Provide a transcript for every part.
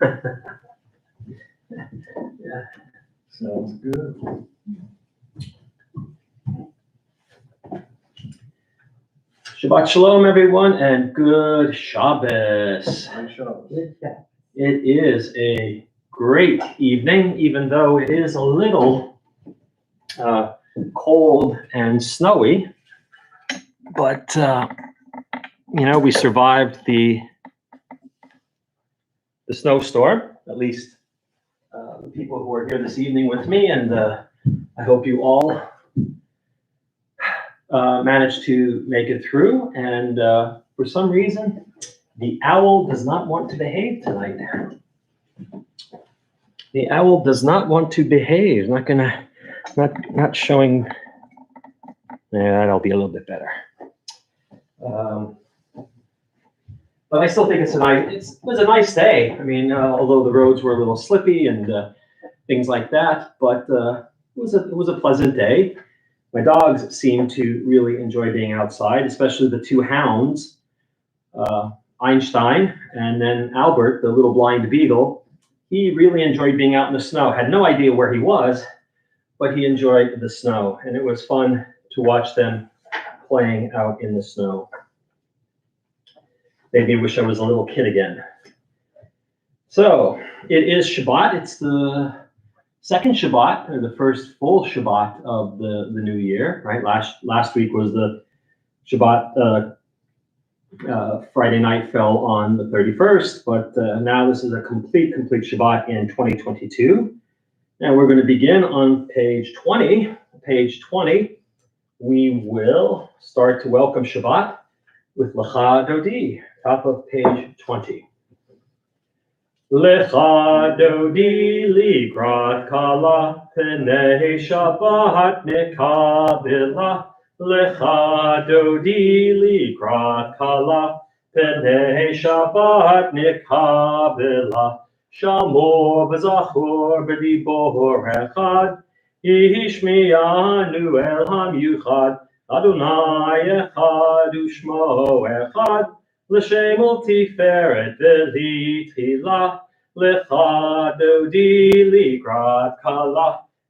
Yeah, sounds good. Shabbat Shalom, everyone, and good Shabbos. It is a great evening, even though it is a little cold and snowy. But, we survived the snowstorm, at least the people who are here this evening with me, and I hope you all managed to make it through. And for some reason, the owl does not want to behave tonight. The owl does not want to behave. Not showing. Yeah, that'll be a little bit better. But I still think it was a nice day. I mean, although the roads were a little slippy and things like that, but it was a pleasant day. My dogs seem to really enjoy being outside, especially the two hounds, Einstein and then Albert, the little blind beagle. He really enjoyed being out in the snow. Had no idea where he was, but he enjoyed the snow, and it was fun to watch them playing out in the snow. Made me wish I was a little kid again. So it is Shabbat. It's the second Shabbat, or the first full Shabbat of the new year, right? Last week was the Shabbat. Friday night fell on the 31st, but now this is a complete Shabbat in 2022. And we're going to begin on page 20. Page 20, we will start to welcome Shabbat with Lecha Dodi, top of page 20. Lecha Dodi ligrat kala, penei Shabbat nekabila. Lecha Dodi ligrat kala, penei Shabbat nekabila. Shamor v'zachor b'dibor echad, Yishmi'anu el hamyuchad, Adonai echad u'shmo echad, L'shem tiferet v'litchila, Lecha Dodi ligrat kala,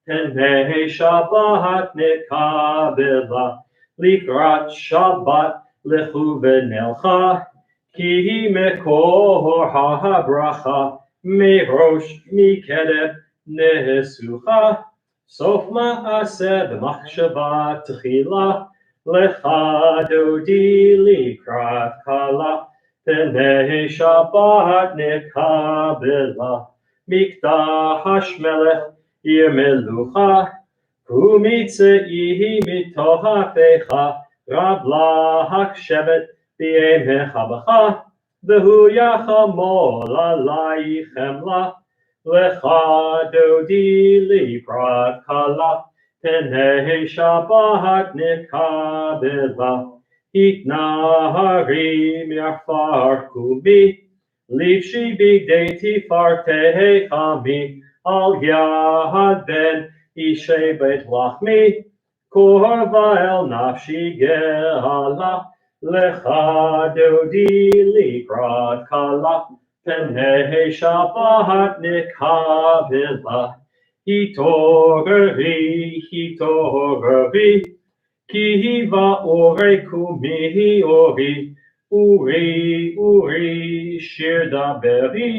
Penei Shabbat nekabela, Ligrat Shabbat lechu v'nelcha, Ki mekor ha'bracha, Merosh mikedeb nesucha, Sof ma'aseh b'machshava tchila, Lecha Dodi ligrat kala, Penei Shabbat nekabela, Mikdah hashmelech Melucha, Kumitzei mitohafecha, Rabla hakshevet b'yemecha b'cha, V'hu yachamol alai chemla, Lecha Dodi ligrat kala, Penei Shabbat nekabela, Itnaharim yafar kumi, Livshi bigdei tifartei chami, Al yad ben ishe beit lachmi, korva el nafshi gehala, lecha dodi ligrat kala, penei Shabbat nekabela, hitorvi, ki va'ore kumi uri, shir daberi,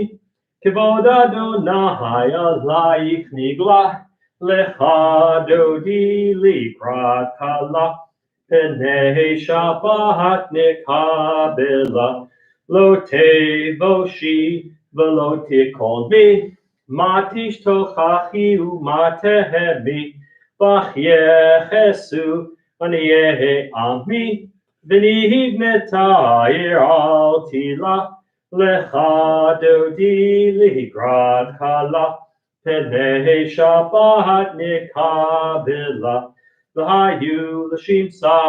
Kevod Adonai alayich nigla, Lecha Dodi ligrat kala, Penei Shabbat nekabela, Lo tevoshi v'lo tikolmi, Matish tochachi u'matehemi, V'chyechesu v'niyeh ami, V'nihibneta ir al tila, Lecha Dodi ligrat kala, Penei Shabbat nekabela, V'hayu l'shimsa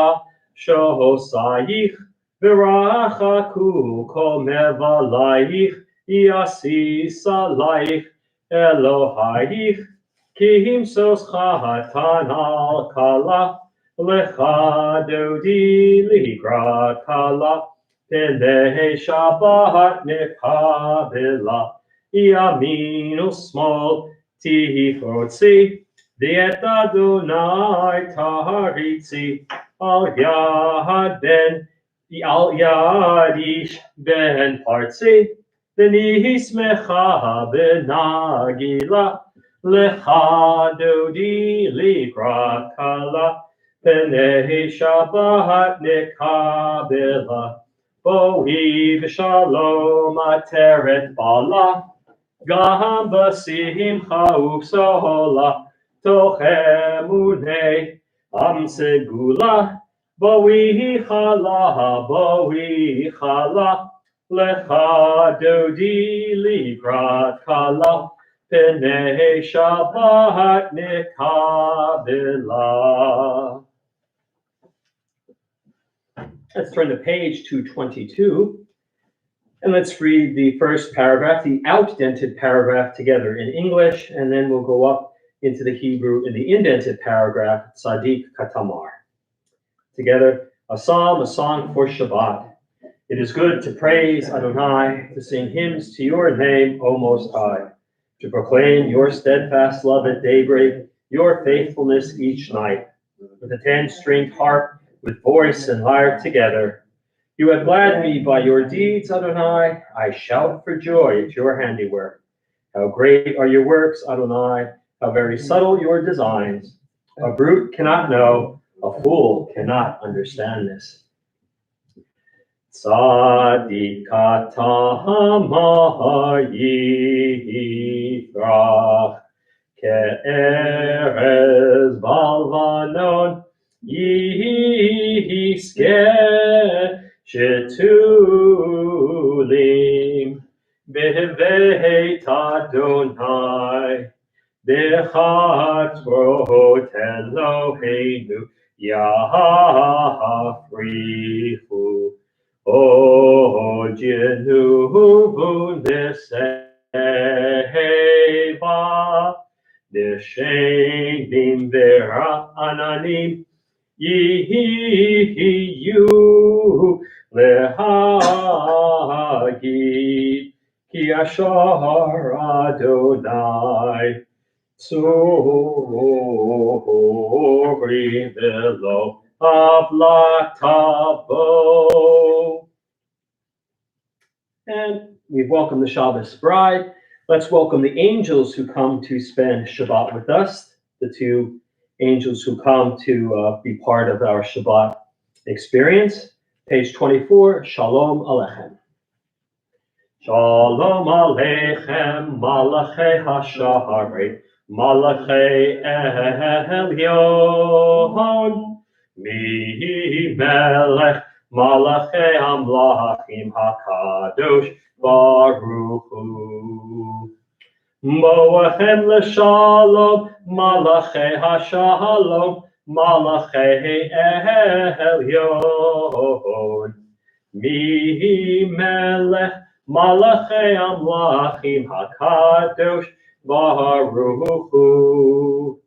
shohosayich, V'rachaku kol mevalayich, Yasis alayich Elohayich, Ki himsos chatan al kala, Lecha Dodi ligrat kala, Penei Shabbat nekabela, Yamin usmol tifrotzi, V'et Adonai taritzi, al yad ish ben partzi, V'nihi smecha benagila, Lecha dodi likrat kala, P'nei Shabbat nekabela, Bohi v'shalom ateret bala, Gam b'simcha ufsola, toch emunei am segula, Bohi chala, Lecha dodi likrat kala, P'nei Shabbat nekabela. Let's turn the page to 22, and let's read the first paragraph, the outdented paragraph, together in English, and then we'll go up into the Hebrew in the indented paragraph, Tzadik Katamar. Together, a psalm, a song for Shabbat. It is good to praise Adonai, to sing hymns to your name, O Most High, to proclaim your steadfast love at daybreak, your faithfulness each night, with a 10-stringed harp, with voice and lyre together. You have gladdened me by your deeds, Adonai. I shout for joy at your handiwork. How great are your works, Adonai. How very subtle your designs. A brute cannot know, a fool cannot understand this. Tzadik katamar yifrach, ke'erez balvanon, Yiske shetulim beveit Adonai bechatzrot Eloheinu yafrichu ojenuhu neseva deshenim vera'ananim Yihiyu lehagid ki ashar Adonai tzori velo avlatavo. And we've welcomed the Shabbos bride. Let's welcome the angels who come to spend Shabbat with us, the two angels who come to be part of our Shabbat experience. Page 24, Shalom Aleichem. Shalom Aleichem, Malachei HaSharet, Malachei Elyon, Mi Melech, Malachei Amlachim HaKadosh, Baruch Hu. Moachem l'shalom, Malachei HaShalom, Malachei Elyon. Mi Melech, Malachei Amlachim HaKadosh, Baruch Hu.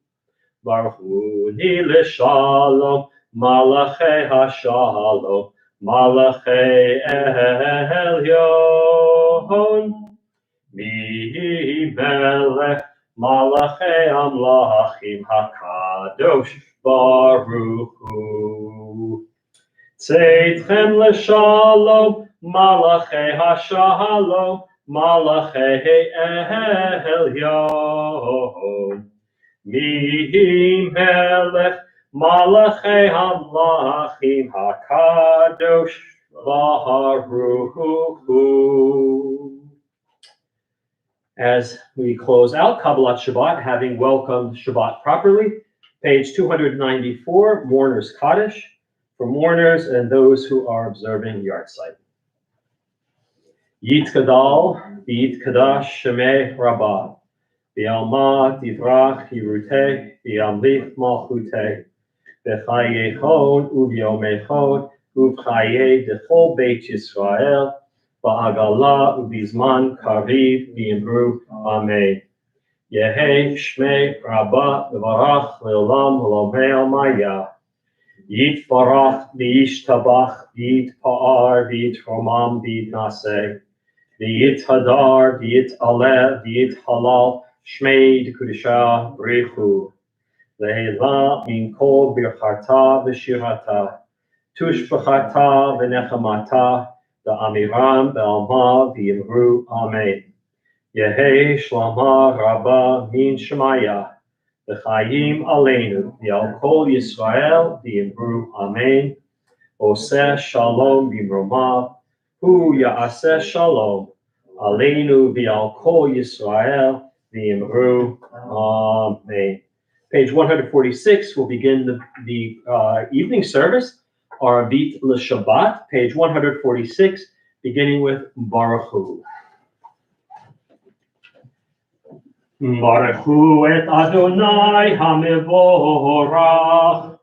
Baruch Hu ni l'shalom, Malachei HaShalom, Malachei Elyon. Mi Melech, Malachei Amlachim HaKadosh, Baruch Hu. Tzeitchem l'shalom, Malachei HaShalom, Malachei Elyon. Mi Melech, Malachei Amlachim HaKadosh, Baruch Hu. As we close out Kabbalat Shabbat, having welcomed Shabbat properly, page 294, Mourner's Kaddish, for mourners and those who are observing Yartzeit. Yitkadal, Yitkadash Shemeh Rabbi, V'alma Divrach Hiruteh, V'amlich Malchuteh, V'chayechon Uvyomechon, Uvchaye Dechol Beit Yisrael, Ba'agala ubizman kariv v'imru amen. Yehi shmei rabba v'varach le'olam v'lomei almaya. Yitvarach v'yishtabach v'yitpa'ar v'yitromam v'yitnaseh. V'yit hadar, v'yit alev, v'yit halal, shmei d'kudisha brichu. Le'ela min kol birchata v'shirata, tushbachata v'nechamata, da'amiram be'alma v'yimru amen. Yehi shlama rabba min shemaya, v'chayim aleinu, v'al kol Yisrael v'yimru amen. Oseh shalom b'mromav, hu ya'aseh shalom, aleinu v'al kol Yisrael v'yimru amen. Page 146 will begin the evening service, Arvit l'Shabbat, page 146, beginning with Baruch Hu. Baruch Hu et Adonai HaMevorach.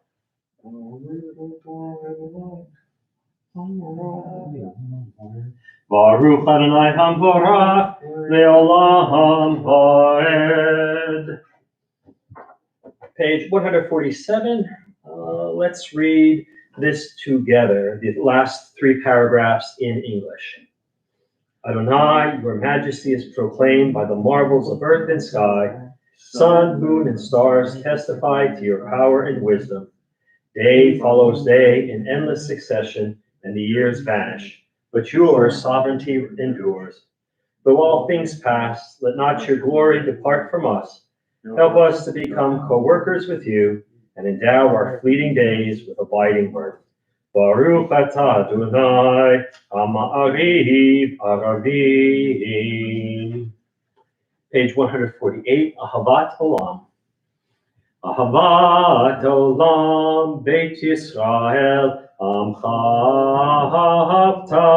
Baruch Adonai HaMevorach Le'olam Va'ed. Page 147. Let's read this together, the last three paragraphs in English. Adonai, your majesty is proclaimed by the marvels of earth and sky. Sun, moon, and stars testify to your power and wisdom. Day follows day in endless succession, and the years vanish. But your sovereignty endures. Though all things pass, let not your glory depart from us. Help us to become co-workers with you, and endow our fleeting days with abiding worth. Baruch atah Adonai, Ha'ma'ariv Aravim. Page 148, Ahavat Olam. Ahavat Olam, Beit Yisrael, Amcha Ahavta.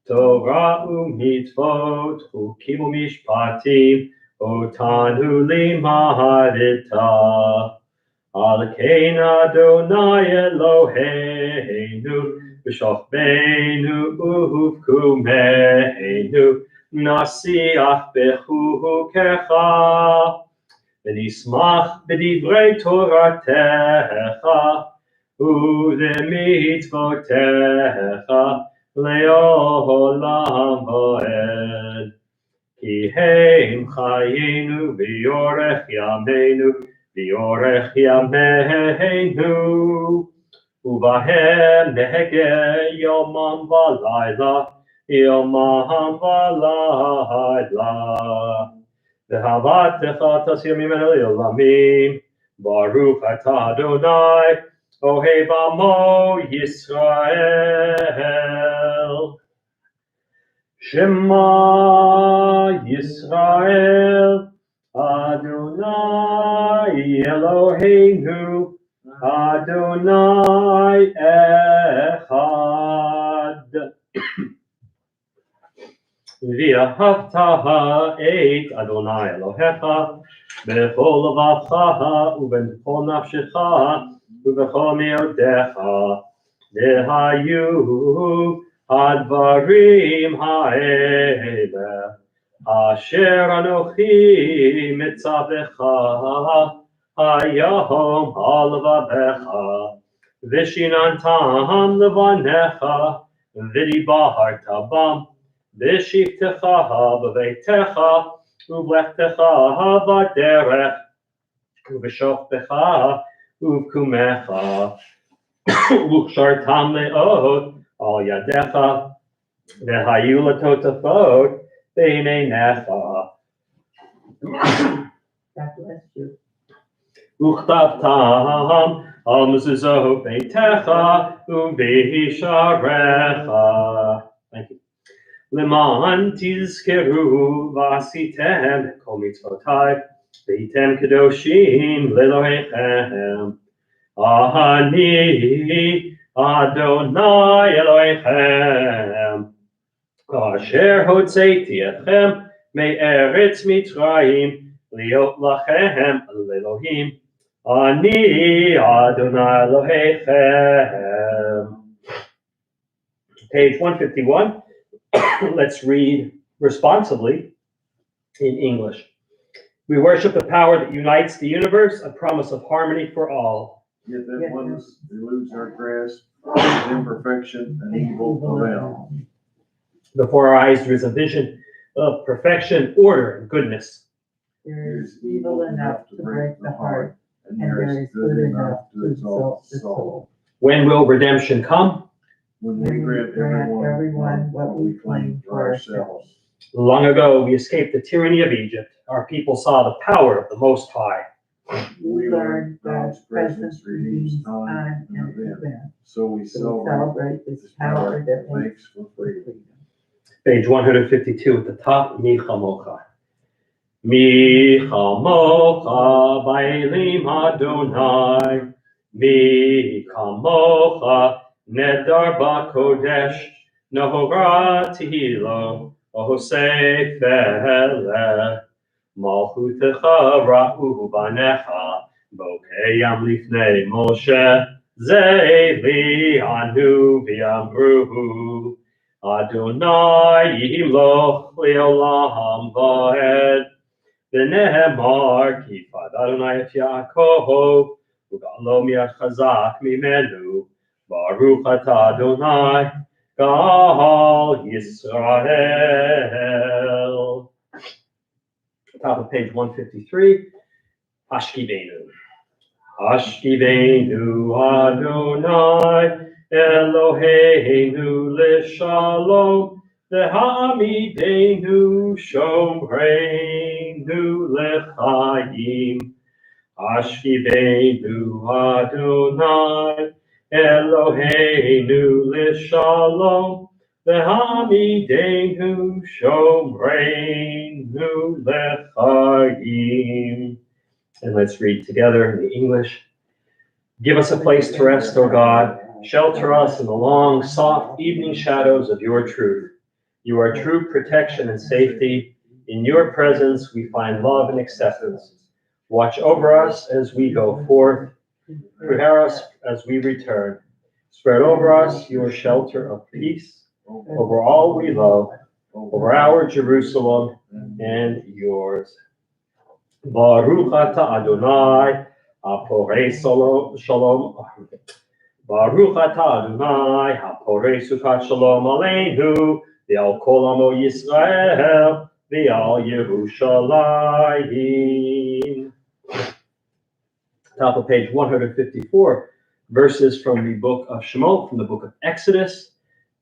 Torah u'mitzvot, chukim u'mishpatim, otanu limadita. Alkein Adonai Eloheinu, v'shofbenu uvkumeinu, nasiach bechukecha, v'nismach b'divrei Toratecha, u'lemitzvotecha, le'olam va'ed. Ki heim chayenu v'yorech yameinu, v'yorech yameinu, uvahem nehege yomam v'layla, yomam v'layla. V'havatecha tasir mimenu le'olamim, Baruch atah Adonai, Ohei b'amo Yisrael. Shema Yisrael, Adonai Eloheinu, Adonai Echad. V'ahavta et Adonai Elohecha, b'chol levacha u'b'chol nafshecha u'b'chol me'odecha, v'hayu advarim ha'ele, asher anochi mitzavecha, hayom ha'levavecha, v'shinantam levanecha, v'dibarta bam, v'shivtecha b'veitecha, u'vlechtecha b'derech, u'v'shoftecha u'vkumecha, u'kshartam le'od al yadecha, v'hayu latotafot b'ineinecha. God bless you. Uchtavtam al mezuzot beitecha u'b'hisharecha. Thank you. Leman tizkeru v'asitem kol mitzvotai v'hitem kadoshim le'Elohechem. Ani Adonai Elohechem, asher hotzeiti etchem me'eretz Mitzrayim liot lachem l'Elohim. Ani Adonai Elohechem. Page 151. Let's read responsibly in English. We worship the power that unites the universe, a promise of harmony for all. Yet that oneness eludes our grasp, is imperfection and evil avail. Before our eyes, there is a vision of perfection, order, and goodness. There is evil enough to break the heart, and there is good enough to exalt the soul. When will redemption come? When we grant everyone what we claim for ourselves. Long ago, we escaped the tyranny of Egypt. Our people saw the power of the Most High. We learned God's presence redeems time and event. So we celebrate this power that makes for freedom. Page 152 at the top, Mi Chamocha. Mi Chamocha Ba'elim Adonai. Mi Chamocha Nedar Ba'Kodesh. Nohora Tehilo. Ohosei Fele. Malchutecha Ra'u Banecha. Bokeyam Lifnei Moshe. Ze'li Anu V'Amruhu. Adonai Yimloch Leolam Va'ed V'nehemar Kifad Adonai et Yaakov U'galo Mi'ad Chazak Mimenu Baruch Atah Adonai Gal Yisrael. Top of page 153. Hashkivenu. Hashkivenu Adonai Eloheinu l'shalom, v'ha'amidenu shomreinu l'chaim. Hashkivenu Adonai Eloheinu l'shalom, v'ha'amidenu shomreinu l'chaim. And let's read together in the English. Give us a place to rest, O God. Shelter us in the long, soft evening shadows of your truth. You are true protection and safety. In your presence we find love and acceptance. Watch over us as we go forth. Prepare us as we return. Spread over us your shelter of peace, over all we love, over our Jerusalem and yours. Baruch atah Adonai, Haporei Shalom. Baruch atah Adonai, Haporei Sukat Shalom Aleinu, V'al Kol Amo Yisrael, V'al Yerushalayim. Top of page 154, verses from the book of Shemot, from the book of Exodus.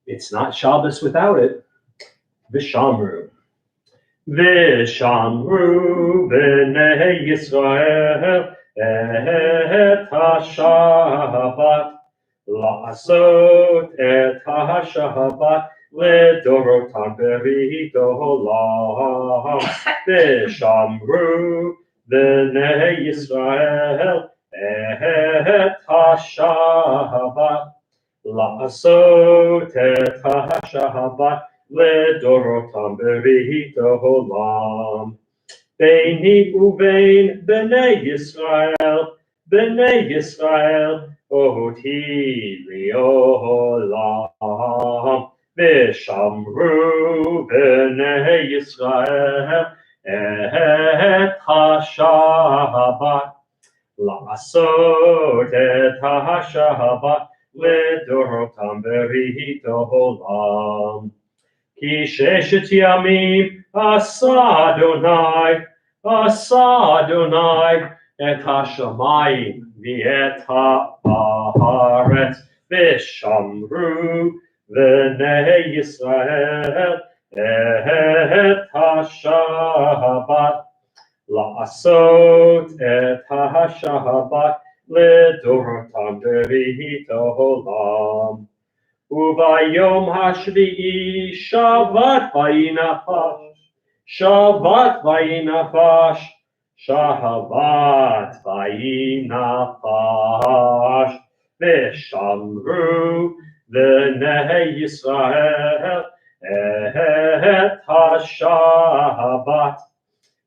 It's not Shabbos without it. V'shamru. V'shamru b'nei Yisrael et ha-Shabbat. La'asot et ha-Shabbat לדורותם ברית עולם. ושמרו בני ישראל את השבת. לעשות את השבת לדורותם ברית עולם. ביני ובין בני ישראל, אותי לעולם. ושמרו בני ישראל את השבת. לעשות את השבת לדורותם ברית עולם. כי 6 ימים עשה אדוני את השמיים ואת הארץ, ושמרו בני ישראל את השבת. לעשות את השבת לדורותם ברית עולם. וביום השביעי שבת וינפש, שבת וינפש, שבת וינפש. ושמרו בני ישראל את השבת.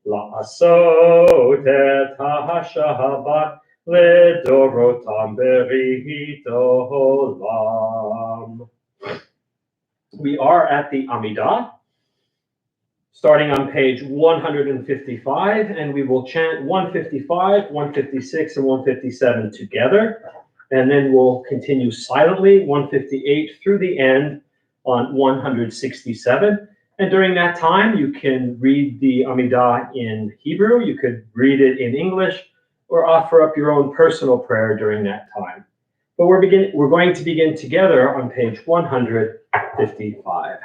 לעשות את השבת לדורותם ברית עולם. We are at the Amidah, starting on page 155, and we will chant 155, 156, and 157 together, and then we'll continue silently 158 through the end on 167. And during that time, you can read the Amidah in Hebrew, you could read it in English, or offer up your own personal prayer during that time. But we're going to begin together on page 155.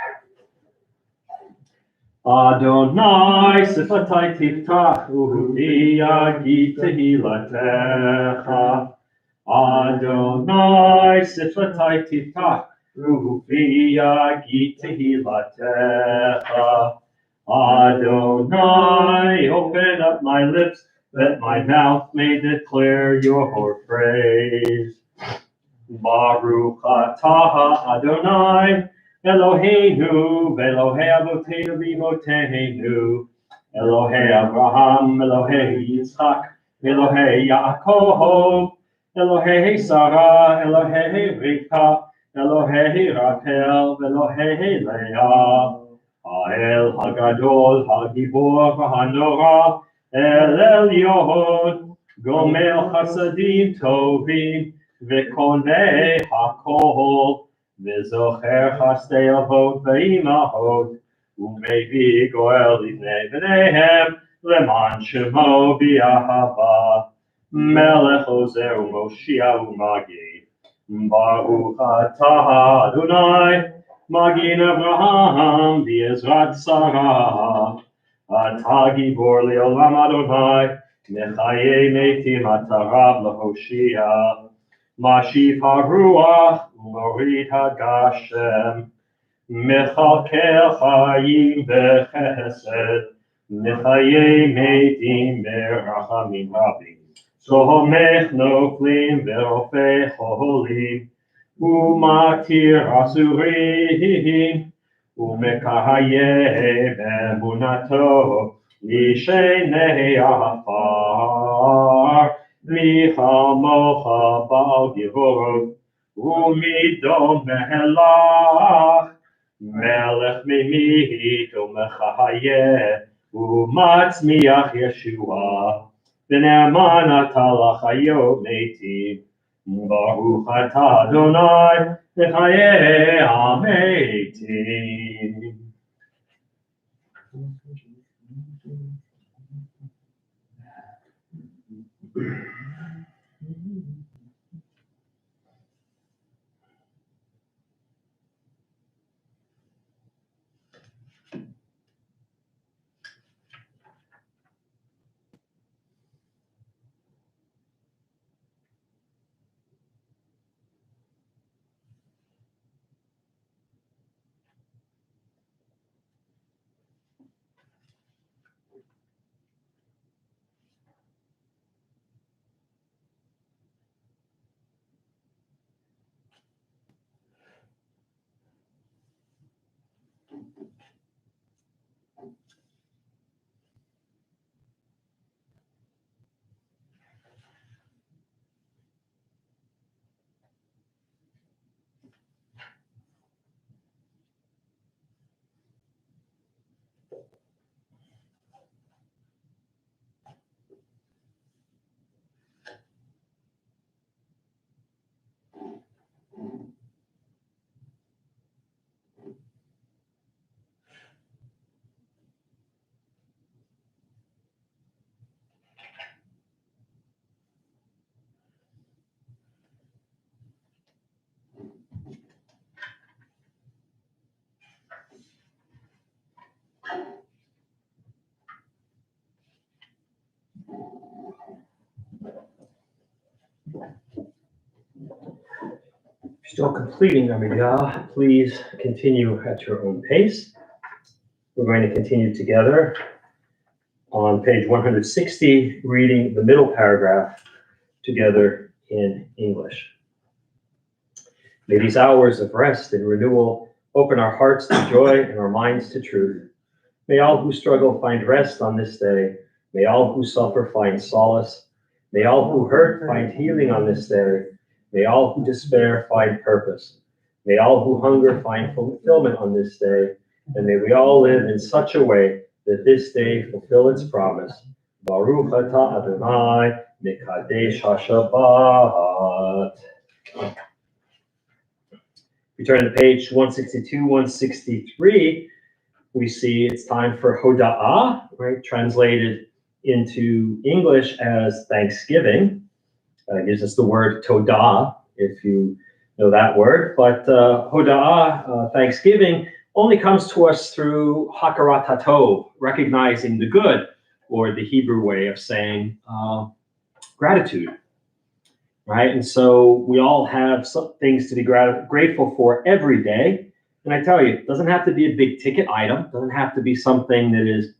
Adonai sifatai tiftach uhi yagi tehilatecha. Adonai sifatai tiftach uhi yagi tehilatecha. Adonai, open up my lips, that my mouth may declare your praise. Baruch atah Adonai, Eloheinu, Elohei Avoteinu v'Imotenu, Elohei Abraham, Elohei Yitzchak, Elohei Yaakov, Elohei Sarah, Elohei Rivka, Elohei Rachel, Elohei Leah, Ha'el Hagadol, Hagibor, Hanora, El Elyon, Gomel Chasadim Tovim, V'konei hakol, v'zocher chastei avot v'imahot, u'mevi goel livnei b'neihem, leman shemo b'ahava, melech ozer u'moshia u'magin, baruch atah Adonai, magin Avraham v'ezrat Sarah, atah gibor le'olam Adonai, mechayei metim atarav lehoshia, Mashif haruach umorid hagashem, mechalkel chayim bechesed, mechayei metim berachamim rabim, somech noflim verofeh cholim, umatir asurim, umekahayeh be'emunato lishenei afar. Michamocha ba'al givorot, u'midom mehelach, melech mimit u'mechayeh, u'matzmiach Yeshua, v'ne'aman ata l'chayot metim, baruch atah Adonai, l'chayei hametim. Still completing Amidah, please continue at your own pace. We're going to continue together on page 160, reading the middle paragraph together in English. May these hours of rest and renewal open our hearts to joy and our minds to truth. May all who struggle find rest on this day. May all who suffer find solace. May all who hurt find healing on this day. May all who despair find purpose. May all who hunger find fulfillment on this day. And may we all live in such a way that this day fulfill its promise. Baruch atah Adonai, Mekadesh HaShabbat. we turn to page 162, 163, we see it's time for Hoda'ah, right? Translated into English as Thanksgiving. Gives us the word Todah, if you know that word. But Hoda'ah, Thanksgiving, only comes to us through Hakarat HaTov, recognizing the good, or the Hebrew way of saying gratitude, right? And so we all have some things to be grateful for every day. And I tell you, it doesn't have to be a big ticket item. It doesn't have to be something that is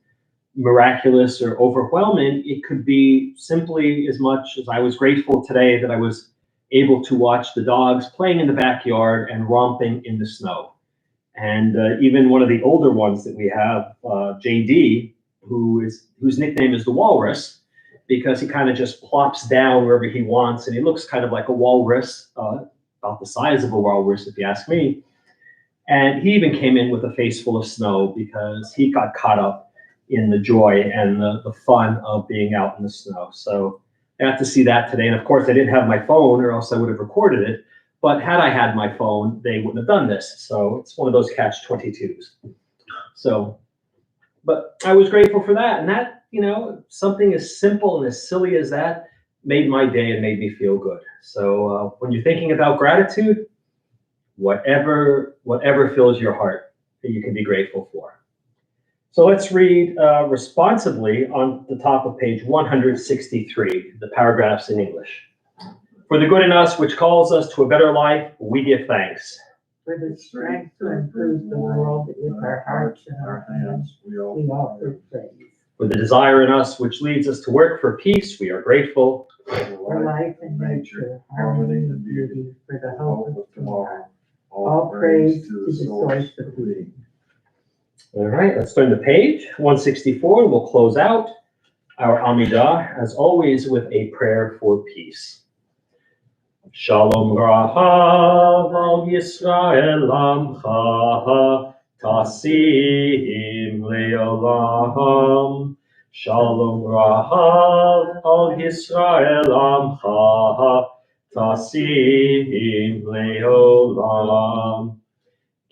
miraculous or overwhelming. It could be simply as much as I was grateful today that I was able to watch the dogs playing in the backyard and romping in the snow. And even one of the older ones that we have, JD, whose nickname is the Walrus, because he kind of just plops down wherever he wants, and he looks kind of like a walrus, about the size of a walrus, if you ask me. And he even came in with a face full of snow because he got caught up in the joy and the fun of being out in the snow. So I got to see that today. And of course, I didn't have my phone, or else I would have recorded it. But had I had my phone, they wouldn't have done this. So it's one of those catch-22s. So, but I was grateful for that. And that, something as simple and as silly as that made my day and made me feel good. So when you're thinking about gratitude, whatever fills your heart that you can be grateful for. So let's read responsibly on the top of page 163, the paragraphs in English. For the good in us which calls us to a better life, we give thanks. For the strength to improve the world with our hearts and our hands, we offer praise. For the desire in us which leads us to work for peace, we are grateful. For life and nature, harmony and beauty, for the hope of tomorrow. All praise to the source of being. All right, let's turn the page 164, and we'll close out our Amidah, as always, with a prayer for peace. Shalom Rahav al Yisrael Amcha Tasim Leolam. Shalom Rahav al Yisrael Amcha Tasim Leolam.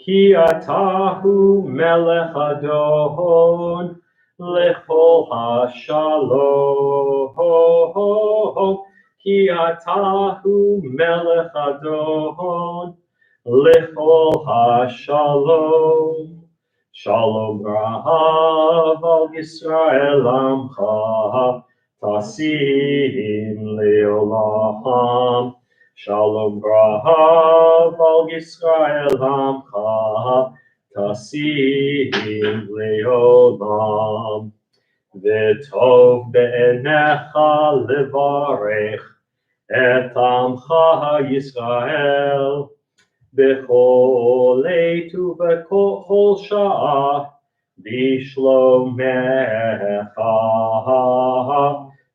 Ki atahu melech adon lechol hashalom. Ki atahu melech adon lechol hashalom. Shalom rahav al Yisrael amcha tasim leolam. Shalom rahav al Yisrael amcha tasim leolam. V'tov be'enecha levarech et amcha Yisrael b'chol eit u'b'chol sha'ah b'shlomecha.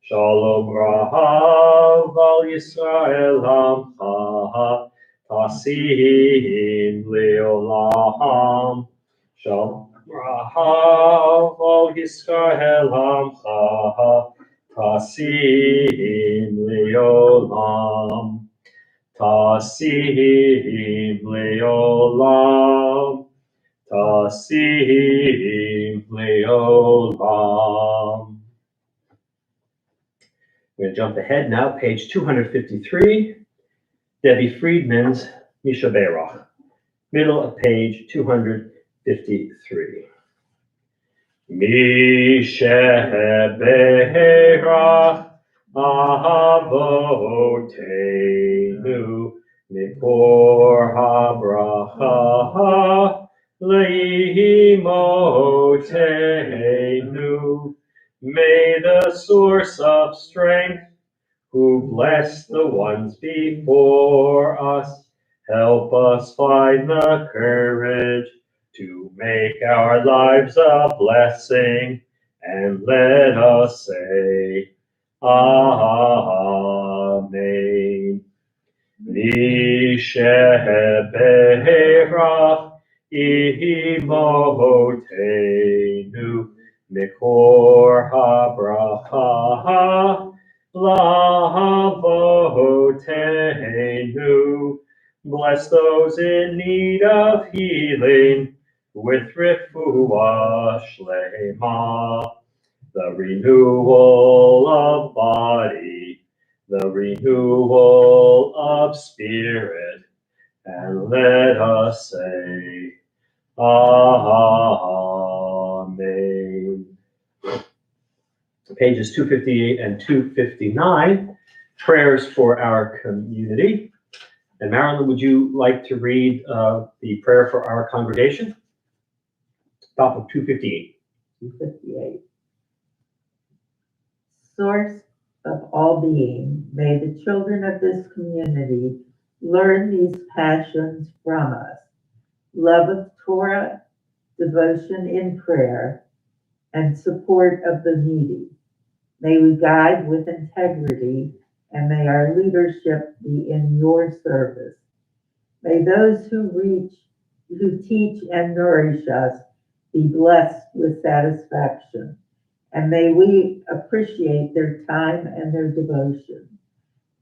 Shalom rahav al Yisrael amcha tasim leolam. Shalom rahav al Yisrael amcha tasim leolam. Tasim leolam. Tasim leolam. We're going to jump ahead now, page 253, Debbie Friedman's Misha Beirach, middle of page 253. Misha Beirach Avoteinu Mikor HaBracha Leimotenu. May the source of strength, who bless the ones before us, help us find the courage to make our lives a blessing, and let us say, Amen. Misha Beirach Imotenu Mikor HaBracha Lavotenu. Bless bless those in need of healing with refuah shlema, the renewal of body, the renewal of spirit, and let us say, Amen. Pages 258 and 259, prayers for our community. And Marilyn, would you like to read the prayer for our congregation? Top of 258. 258. Source of all being, may the children of this community learn these passions from us: love of Torah, devotion in prayer, and support of the needy. May we guide with integrity, and may our leadership be in your service. May those who teach and nourish us be blessed with satisfaction, and may we appreciate their time and their devotion.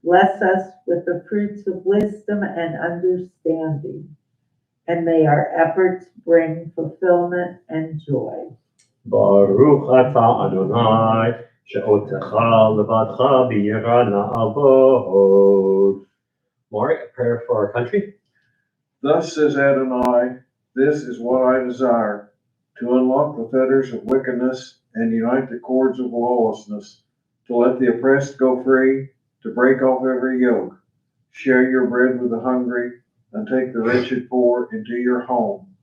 Bless us with the fruits of wisdom and understanding, and may our efforts bring fulfillment and joy. Baruch atah Adonai, she'otecha levadcha b'yira na'avod. Maury, a prayer for our country. Thus says Adonai, this is what I desire, to unlock the fetters of wickedness and unite the cords of lawlessness, to let the oppressed go free, to break off every yoke. Share your bread with the hungry, and take the wretched poor into your home.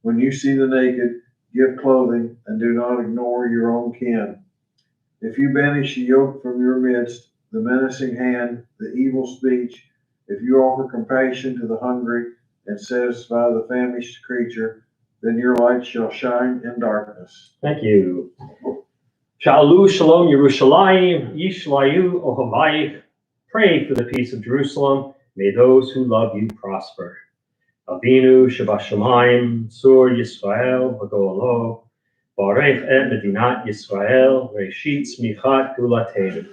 When you see the naked, give clothing, and do not ignore your own kin. If you banish the yoke from your midst, the menacing hand, the evil speech, if you offer compassion to the hungry and satisfy the famished creature, then your light shall shine in darkness. Thank you. Shalom, Shalom, Yerushalayim, Yishlayu, Ohavayich. Pray for the peace of Jerusalem. May those who love you prosper. Avinu Shabashamayim, Sur Yisrael, V'go'alo, Barech et Medinat Yisrael, Reshit Smichat Gulatenu.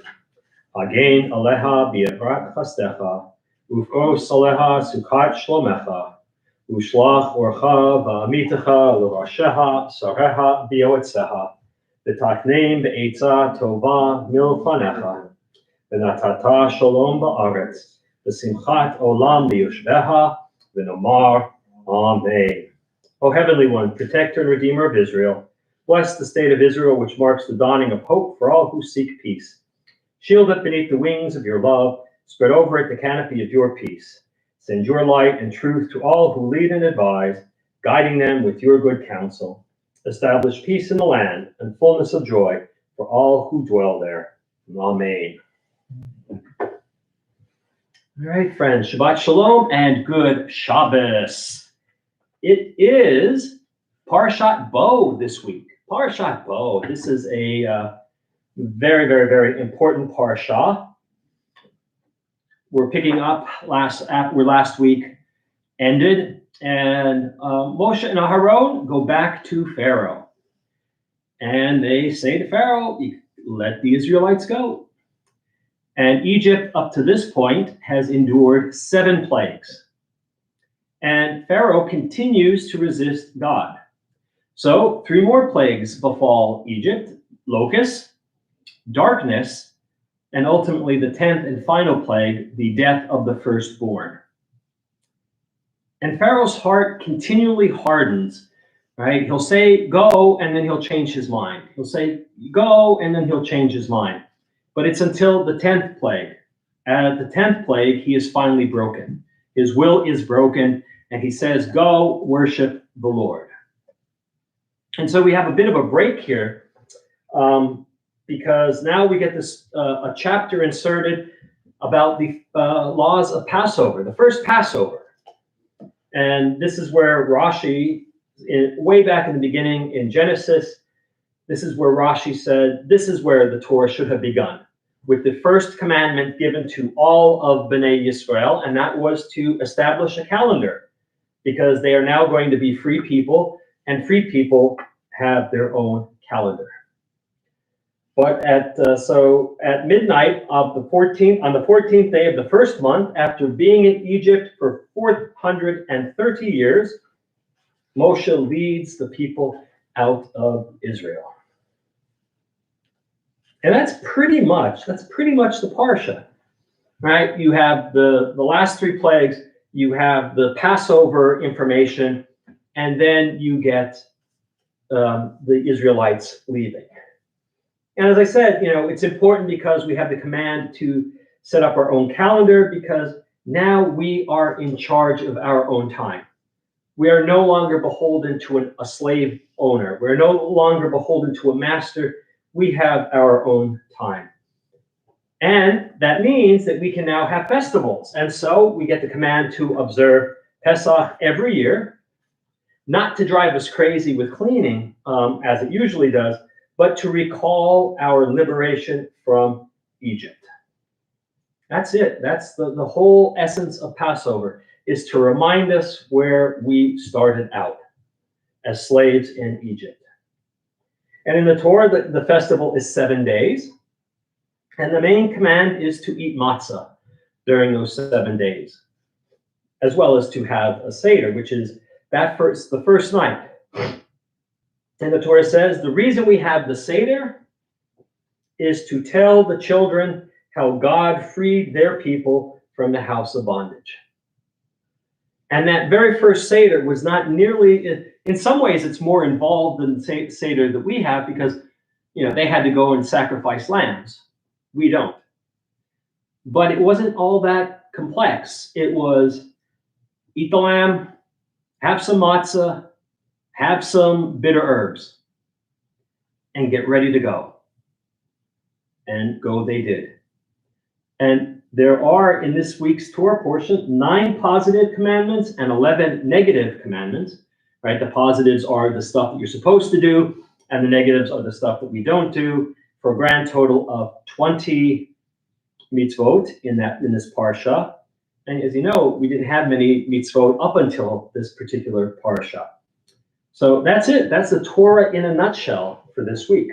Hagen Aleha B'Yevrat Chastecha, Uf'os Aleha Sukat Shlomecha, Ushlach Orcha V'Amitecha L'Rasheha, Sareha B'Yoetzeha, V'Tachneim B'Eitzah Tova Milfanecha, V'Natata Shalom Ba'aretz, V'Simchat Olam B'Yoshbeha, V'Nomar, Amen. O Heavenly One, Protector and Redeemer of Israel, bless the state of Israel, which marks the dawning of hope for all who seek peace. Shield it beneath the wings of your love, spread over it the canopy of your peace. Send your light and truth to all who lead and advise, guiding them with your good counsel. Establish peace in the land and fullness of joy for all who dwell there. Amen. All right, friends, Shabbat Shalom and good Shabbos. It is Parshat Bo this week. Parshat Bo. This is a very, very, very important parsha. We're picking up where last week ended, and Moshe and Aharon go back to Pharaoh, and they say to Pharaoh, "Let the Israelites go." And Egypt, up to this point, has endured 7 plagues. And Pharaoh continues to resist God. So 3 more plagues befall Egypt: locusts, darkness, and ultimately the 10th and final plague, the death of the firstborn. And Pharaoh's heart continually hardens, right? He'll say, go, and then he'll change his mind. He'll say, go, and then he'll change his mind. But it's until the 10th plague. At the 10th plague, he is finally broken. His will is broken, and he says, go worship the Lord. And so we have a bit of a break here, because now we get this a chapter inserted about the laws of Passover, the first Passover. And this is where Rashi, way back in the beginning in Genesis, this is where Rashi said, this is where the Torah should have begun, with the first commandment given to all of Bnei Yisrael, and that was to establish a calendar, because they are now going to be free people, and free people have their own calendar. But at midnight of the 14th, on the 14th day of the first month, after being in Egypt for 430 years, Moshe leads the people out of Israel. And that's pretty much the parsha, right? You have the last three plagues, you have the Passover information, and then you get the Israelites leaving. And as I said, it's important because we have the command to set up our own calendar, because now we are in charge of our own time. We are no longer beholden to a slave owner. We're no longer beholden to a master. We have our own time. And that means that we can now have festivals. And so we get the command to observe Pesach every year, not to drive us crazy with cleaning, as it usually does, but to recall our liberation from Egypt. That's it. That's the whole essence of Passover, is to remind us where we started out as slaves in Egypt. And in the Torah, the festival is 7 days. And the main command is to eat matzah during those 7 days, as well as to have a Seder, which is the first night. And the Torah says the reason we have the Seder is to tell the children how God freed their people from the house of bondage. And that very first Seder was not nearly, in some ways it's more involved than the Seder that we have, because they had to go and sacrifice lambs. We don't. But it wasn't all that complex. It was eat the lamb, have some matzah, have some bitter herbs, and get ready to go. And go they did. And there are, in this week's Torah portion, 9 positive commandments and 11 negative commandments, right? The positives are the stuff that you're supposed to do, and the negatives are the stuff that we don't do, for a grand total of 20 mitzvot in this parsha. And as you know, we didn't have many mitzvot up until this particular parsha. So that's it. That's the Torah in a nutshell for this week.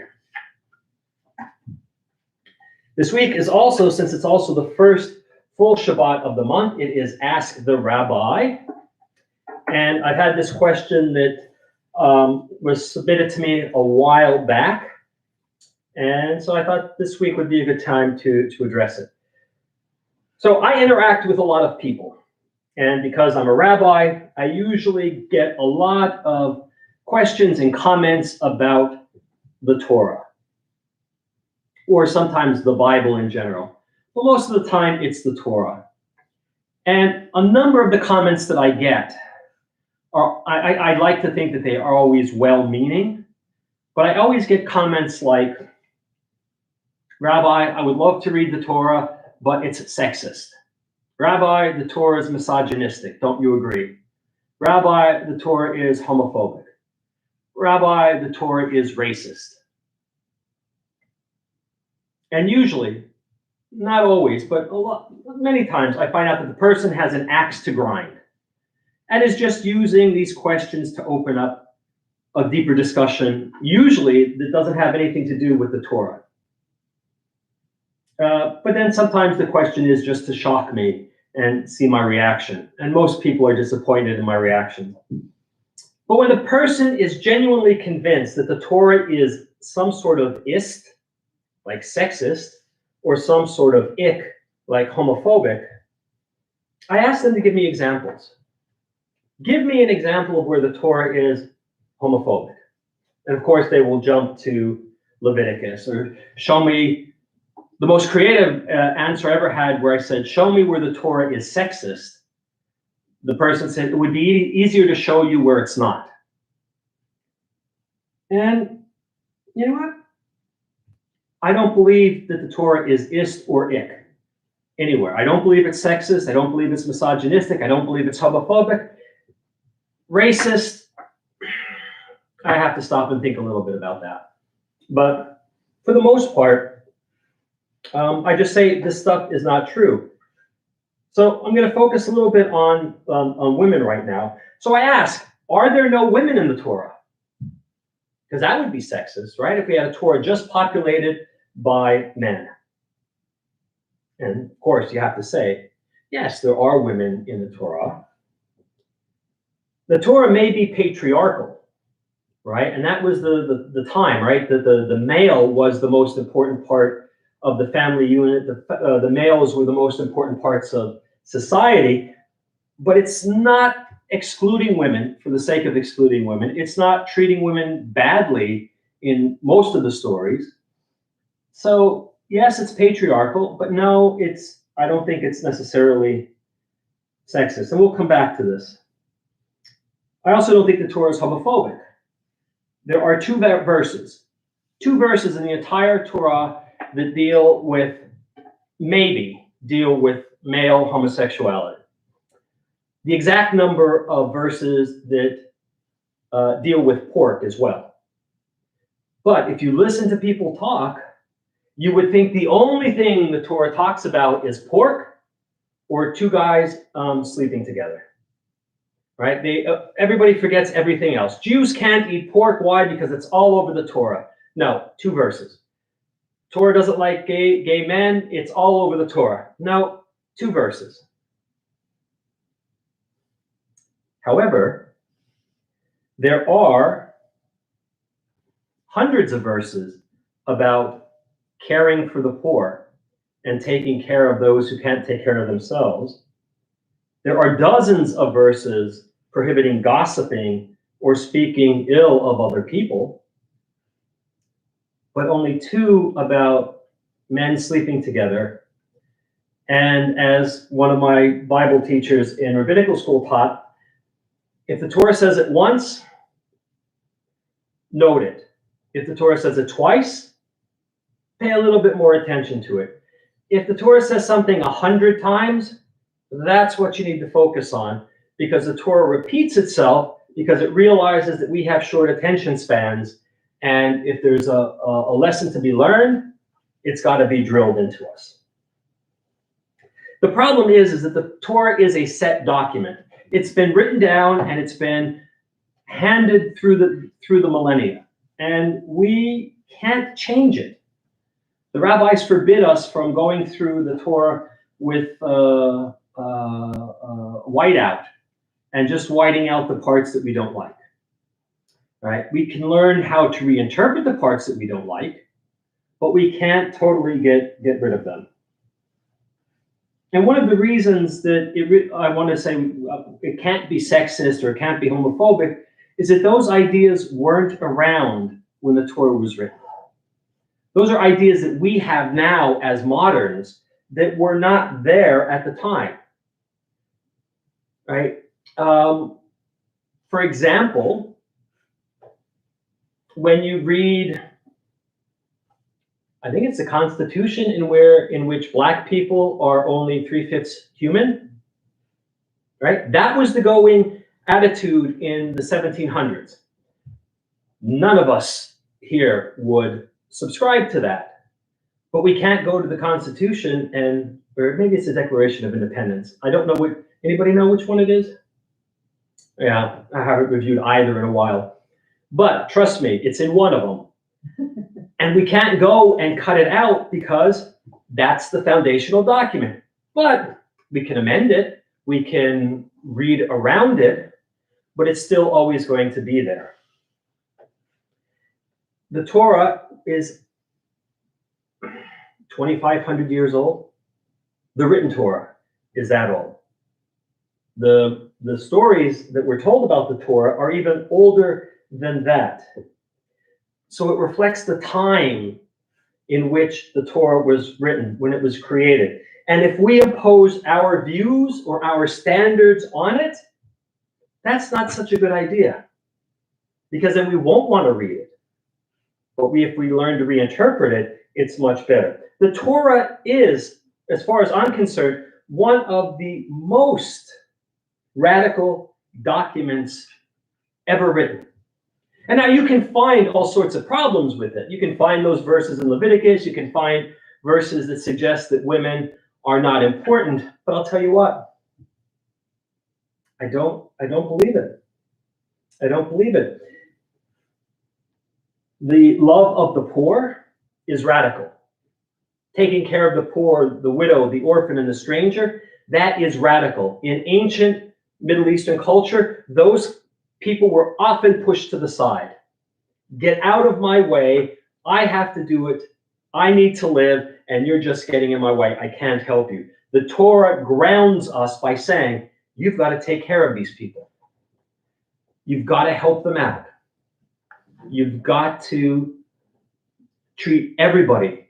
This week is also, since it's also the first full Shabbat of the month, it is Ask the Rabbi. And I've had this question that was submitted to me a while back. And so I thought this week would be a good time to address it. So I interact with a lot of people. And because I'm a rabbi, I usually get a lot of questions and comments about the Torah, or sometimes the Bible in general. But most of the time, it's the Torah. And a number of the comments that I get are, I like to think that they are always well-meaning, but I always get comments like, Rabbi, I would love to read the Torah, but it's sexist. Rabbi, the Torah is misogynistic. Don't you agree? Rabbi, the Torah is homophobic. Rabbi, the Torah is racist. And usually, not always, but many times, I find out that the person has an axe to grind and is just using these questions to open up a deeper discussion, usually that doesn't have anything to do with the Torah. But then sometimes the question is just to shock me and see my reaction. And most people are disappointed in my reaction. But when the person is genuinely convinced that the Torah is some sort of ist, like sexist, or some sort of ick, like homophobic, I ask them to give me examples. Give me an example of where the Torah is homophobic. And of course, they will jump to Leviticus, or show me. The most creative answer I ever had, where I said, show me where the Torah is sexist. The person said, it would be easier to show you where it's not. And you know what? I don't believe that the Torah is ist or ick anywhere. I don't believe it's sexist. I don't believe it's misogynistic. I don't believe it's homophobic. Racist, I have to stop and think a little bit about that. But for the most part, I just say this stuff is not true. So I'm going to focus a little bit on women right now. So I ask, are there no women in the Torah? Because that would be sexist, right? If we had a Torah just populated by men. And of course, you have to say, yes, there are women in the Torah. The Torah may be patriarchal, right? And that was the time, right? The male was the most important part of the family unit. The males were the most important parts of society. But it's not excluding women for the sake of excluding women. It's not treating women badly in most of the stories. So yes, it's patriarchal, but no, I don't think it's necessarily sexist. And we'll come back to this. I also don't think the Torah is homophobic. There are two verses in the entire Torah that deal with male homosexuality. The exact number of verses that deal with pork as well. But if you listen to people talk, you would think the only thing the Torah talks about is pork or two guys sleeping together, right? Everybody forgets everything else. Jews can't eat pork. Why? Because it's all over the Torah. No, two verses. Torah doesn't like gay men. It's all over the Torah. No, two verses. However, there are hundreds of verses about caring for the poor and taking care of those who can't take care of themselves. There are dozens of verses prohibiting gossiping or speaking ill of other people, but only two about men sleeping together. And as one of my Bible teachers in rabbinical school taught, if the Torah says it once, note it. If the Torah says it twice, pay a little bit more attention to it. If the Torah says something 100 times, that's what you need to focus on, because the Torah repeats itself because it realizes that we have short attention spans, and if there's a lesson to be learned, it's got to be drilled into us. The problem is that the Torah is a set document. It's been written down and it's been handed through the millennia, and we can't change it. The rabbis forbid us from going through the Torah with whiteout and just whiting out the parts that we don't like. Right? We can learn how to reinterpret the parts that we don't like, but we can't totally get rid of them. And one of the reasons that I want to say it can't be sexist or it can't be homophobic is that those ideas weren't around when the Torah was written. Those are ideas that we have now as moderns that were not there at the time, right? For example, when you read, I think it's the Constitution in which Black people are only 3/5 human, right? That was the going attitude in the 1700s. None of us here would subscribe to that, but we can't go to the Constitution or maybe it's the Declaration of Independence. I don't know anybody know which one it is? Yeah, I haven't reviewed either in a while, but trust me, it's in one of them. And we can't go and cut it out because that's the foundational document. But we can amend it, we can read around it, but it's still always going to be there. The Torah is 2,500 years old. The written Torah is that old. The stories that we're told about the Torah are even older than that. So it reflects the time in which the Torah was written, when it was created. And if we impose our views or our standards on it, that's not such a good idea, because then we won't want to read it. But if we learn to reinterpret it, it's much better. The Torah is, as far as I'm concerned, one of the most radical documents ever written. And now you can find all sorts of problems with it. You can find those verses in Leviticus. You can find verses that suggest that women are not important. But I'll tell you what, I don't believe it. I don't believe it. The love of the poor is radical. taking care of the poor, the widow, the orphan, and the stranger, that is radical. In ancient Middle Eastern culture, those people were often pushed to the side. Get out of my way. I have to do it. I need to live, and you're just getting in my way. I can't help you. The Torah grounds us by saying, you've got to take care of these people. You've got to help them out. You've got to treat everybody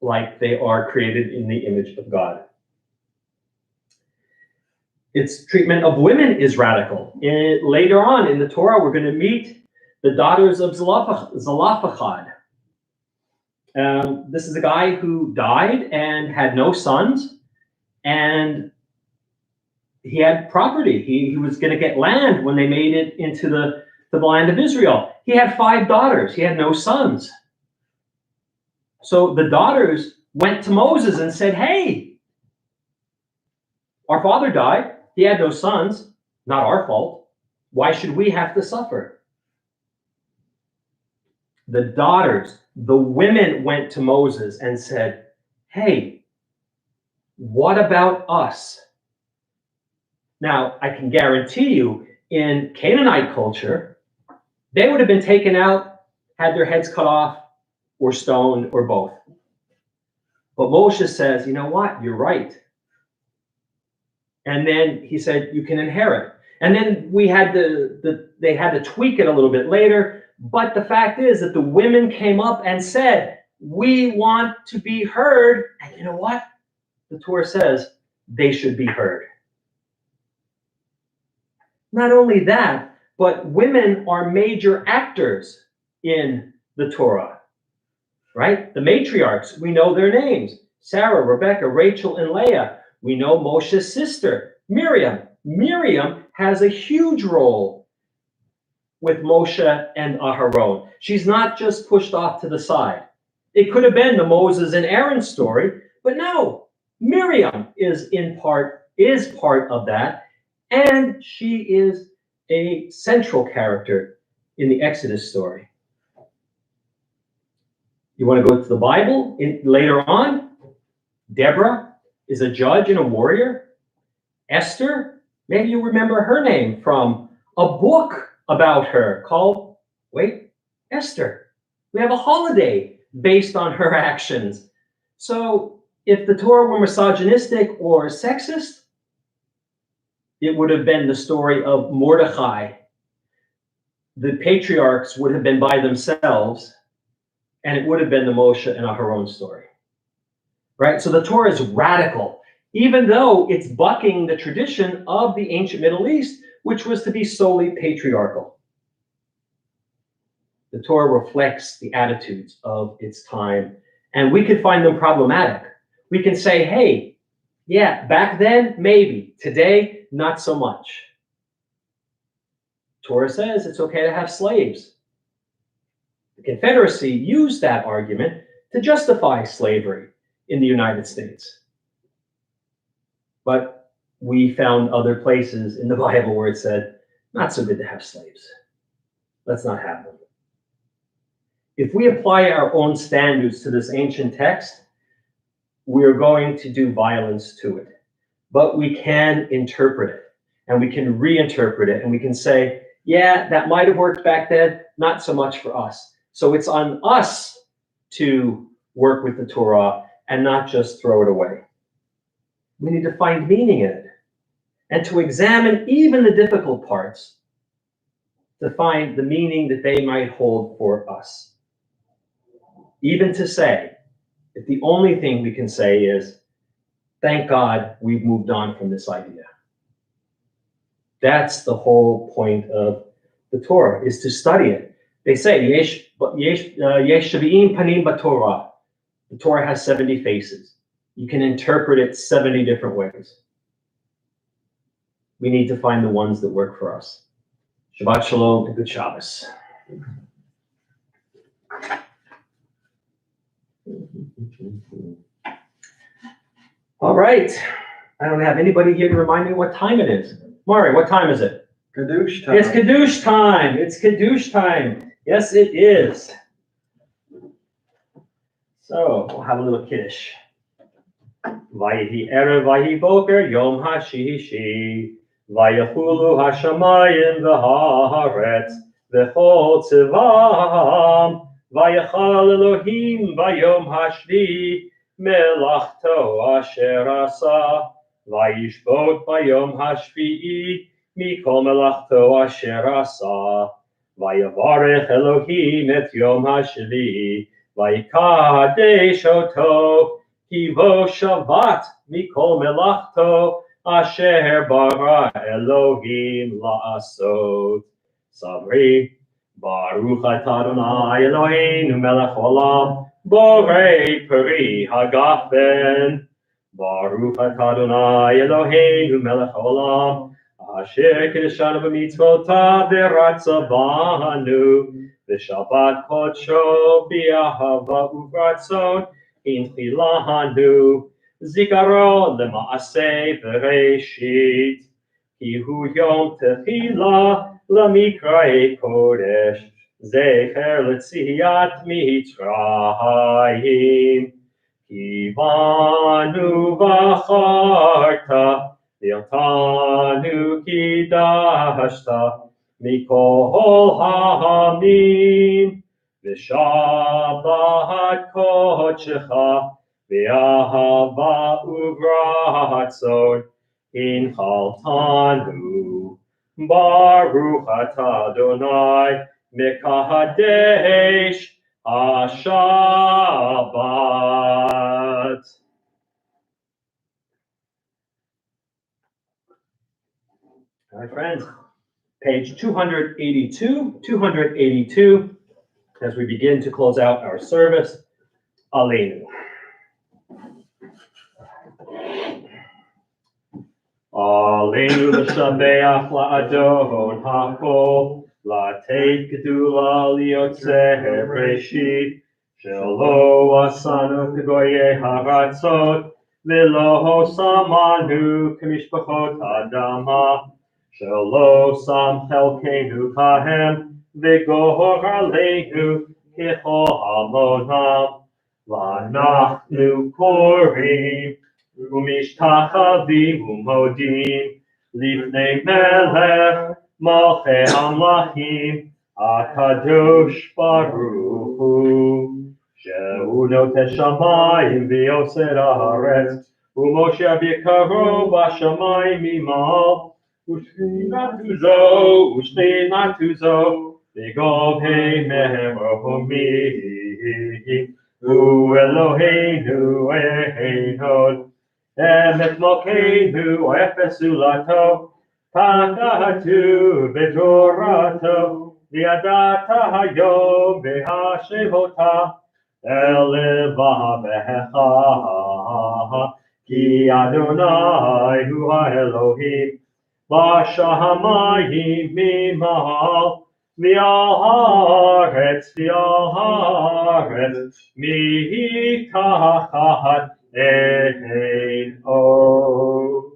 like they are created in the image of God. Its treatment of women is radical. Later on in the Torah, we're going to meet the daughters of Zalapakad. This is a guy who died and had no sons, and he had property. He was going to get land when they made it into the land of Israel. He had 5 daughters. He had no sons. So the daughters went to Moses and said, hey, our father died. He had no sons. Not our fault. Why should we have to suffer? The daughters, the women went to Moses and said, hey, what about us? Now, I can guarantee you, in Canaanite culture, they would have been taken out, had their heads cut off, or stoned, or both. But Moshe says, you know what? You're right. And then he said, you can inherit. And then we had they had to tweak it a little bit later. But the fact is that the women came up and said, we want to be heard. And you know what? The Torah says they should be heard. Not only that, but women are major actors in the Torah, right? The matriarchs, we know their names. Sarah, Rebecca, Rachel, and Leah. We know Moshe's sister, Miriam. Miriam has a huge role with Moshe and Aharon. She's not just pushed off to the side. It could have been the Moses and Aaron story, but no, Miriam is part of that, and she is a central character in the Exodus story. You want to go to the Bible later on? Deborah is a judge and a warrior. Esther, maybe you remember her name from a book about her called, Esther. We have a holiday based on her actions. So if the Torah were misogynistic or sexist, it would have been the story of Mordecai. The patriarchs would have been by themselves, and it would have been the Moshe and Aharon story. Right? So the Torah is radical, even though it's bucking the tradition of the ancient Middle East, which was to be solely patriarchal. The Torah reflects the attitudes of its time, and we could find them problematic. We can say, hey, yeah, back then, maybe. Today, not so much. Torah says it's okay to have slaves. The Confederacy used that argument to justify slavery in the United States. But we found other places in the Bible where it said, not so good to have slaves. Let's not have them. If we apply our own standards to this ancient text, we're going to do violence to it. But we can interpret it, and we can reinterpret it, and we can say, yeah, that might have worked back then, not so much for us. So it's on us to work with the Torah and not just throw it away. We need to find meaning in it and to examine even the difficult parts to find the meaning that they might hold for us. Even to say, if the only thing we can say is, thank God we've moved on from this idea. That's the whole point of the Torah, is to study it. They say, yesh shavi'im panim b'Torah. The Torah has 70 faces. You can interpret it 70 different ways. We need to find the ones that work for us. Shabbat shalom and good Shabbos. All right. I don't have anybody here to remind me what time it is. Mari, what time is it? Kiddush time. It's Kiddush time. It's Kiddush time. Yes, it is. So we'll have a little kiddush. Vayihi erev vayihi boker yom hashishi vayachulu hashamayim v'haaretz v'chol tzivam vayachal Elohim vayom hashvi melachto asher asa vayishbot vayom hashvi'i mikol melachto asher asa vayavarech Elohim et yom hashvi vayikadesh oto Kivo Shabbat Mikol Melachto Asher Bara Elohim La'asot Sabri Baruch Atah Adonai Eloheinu Melech Olam Borei Peri Hagafen Baruch Atah Adonai Eloheinu Melech Olam Asher Kedeshanu B'mitzvotav V'ratza Banu V'Shabbat Kodsho B'Ahava U'Ratzon Inchilanu Zikaron Lemaaseh Bereshit Kihu Yom Tefila Lamikrae Kodesh Zecher Letziyat Mitzrayim Kivanu Vacharta Viltanu Kidashta Mikol Ha'amim V'shabbat kodshecha v'ahava uvratzon inchaltanu Baruch atah Adonai mekadesh HaShabbat. All right, friends, page 282, as we begin to close out our service, Aleinu. Aleinu l'shabeach la'adon ha'kol, la'teit gedula liyotzeh breshit, shelo asanu k'goyei haratzot, v'lo samanu k'mishpachot adama, shelo sam chelkeinu kahem, v'gohor aleinu k'chol hamonam, v'anachnu korim, umishtachavim umodim, lifnei melech malchei hamlachim, akadosh baruch hu, shehu noteh shamayim v'yoser haaretz, u'moshe b'yikaro b'shamayim imal, u'shchinatu zo, v'govhei me'erohomim, Hu Eloheinu Ehod, Emet Malkeinu Efes Ulato, Pakatu V'Torato, V'yadata Hayom V'Hashevota, Elevavecha, Ki Adonai Hu HaElohim, B'Shamayim Mimahal, V'Haaretz mitachat ein od.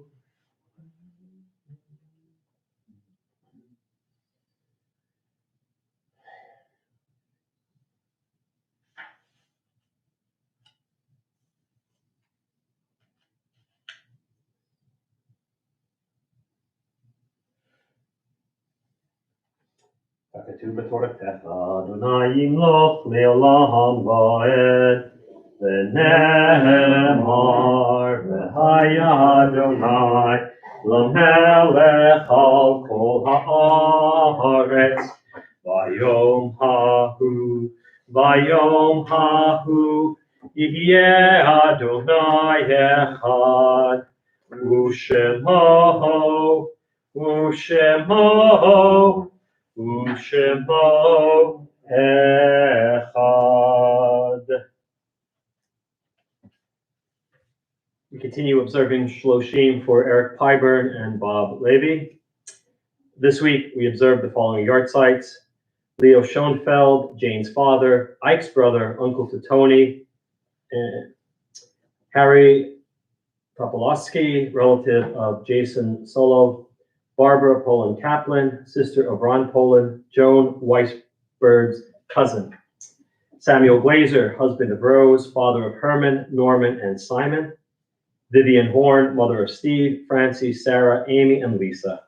כתוב בתורתך, אדוני ימלוך לעולם ועד, ונאמר, והיה אדוני למלך על כל הארץ, ביום ההוא יהיה אדוני אחד, ושמו Ushemo Echad. We continue observing Shloshim for Eric Pyburn and Bob Levy. This week we observed the following yard sites: Leo Schoenfeld, Jane's father, Ike's brother, uncle to Tony, and Harry Topolowski, relative of Jason Solov, Barbara Poland Kaplan, sister of Ron Poland, Joan Weisberg's cousin. Samuel Glazer, husband of Rose, father of Herman, Norman, and Simon. Vivian Horn, mother of Steve, Francie, Sarah, Amy, and Lisa.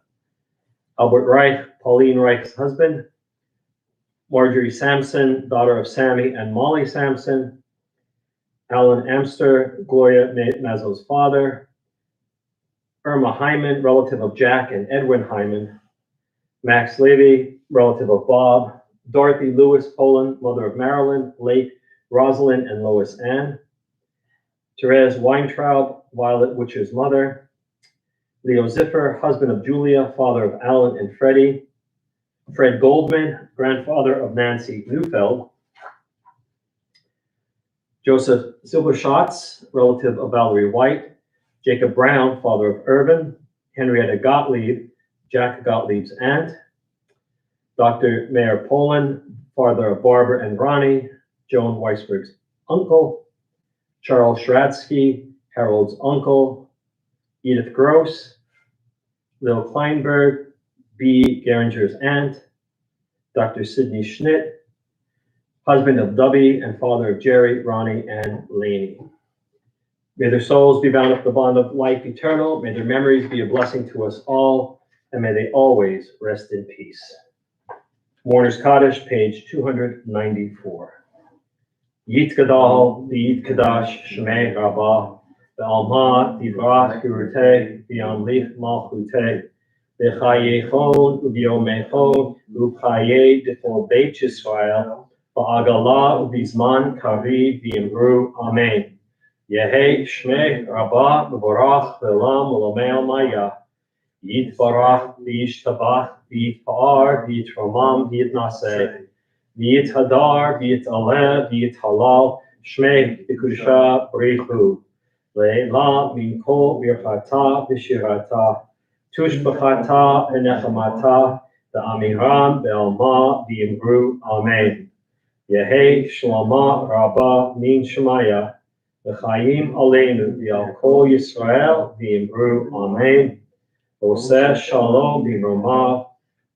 Albert Reich, Pauline Reich's husband. Marjorie Sampson, daughter of Sammy and Molly Sampson. Alan Amster, Gloria Mazzo's father. Irma Hyman, relative of Jack and Edwin Hyman. Max Levy, relative of Bob. Dorothy Lewis Poland, mother of Marilyn, late Rosalind and Lois Ann. Therese Weintraub, Violet Witcher's mother. Leo Ziffer, husband of Julia, father of Alan and Freddie. Fred Goldman, grandfather of Nancy Neufeld. Joseph Silberschatz, relative of Valerie White. Jacob Brown, father of Irvin. Henrietta Gottlieb, Jack Gottlieb's aunt. Dr. Mayer Poland, father of Barbara and Ronnie. Joan Weisberg's uncle. Charles Schradsky, Harold's uncle. Edith Gross. Lil Kleinberg, B. Geringer's aunt. Dr. Sidney Schnitt, husband of Dubby and father of Jerry, Ronnie, and Laney. May their souls be bound up the bond of life eternal. May their memories be a blessing to us all, and may they always rest in peace. Mourner's Kaddish, page 294. Yitgadal, Yitgadash, Shemei Rabbah, Be'alma, Divrach, Gurute, B'yamlich, Malchute, B'chayechon, U'b'yomechon, U'chaye, D'for Beit Yisrael, Ba'agala, U'bizman, Kari, V'yimru, Amen. Yehei, Shmei Rabbah, B'vorach, V'lam, U'lamei Maya. Yitbarach, V'yishtabach, V'yitpa'ar, V'yitromam, V'yitnaseh. V'yithadar, V'yitalev, V'yithalal, Shmei B'kusha B'richu. Le'la Minkol Birchata V'shirata. Tushbachata V'nechamata. V'amiram Be'alma V'yimru. Amen. Yehei Shlama Rabbah Min Shemaya. V'chayim Aleinu V'al Kol Yisrael V'yimru. Amen. Oseh Shalom B'romav.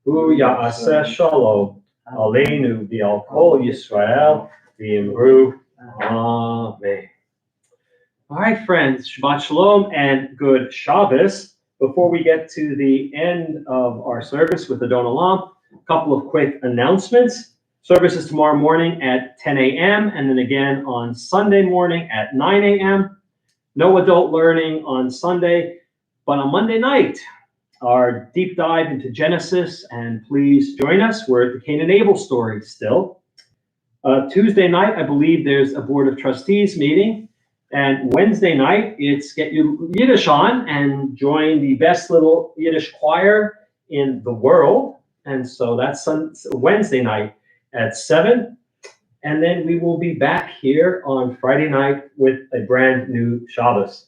Hu Ya'aseh Shalom. Aleinu V'al Kol Yisrael V'yimru. Amen. All right, friends, Shabbat Shalom and good Shabbos. Before we get to the end of our service with the Don Olam, a couple of quick announcements. Service is tomorrow morning at 10 a.m. and then again on Sunday morning at 9 a.m. No adult learning on Sunday, but on Monday night, our deep dive into Genesis, and please join us. We're at the Cain and Abel story still. Tuesday night, I believe there's a Board of Trustees meeting. And Wednesday night, it's get your Yiddish on and join the best little Yiddish choir in the world. And so that's Wednesday night at 7. And then we will be back here on Friday night with a brand new Shabbos.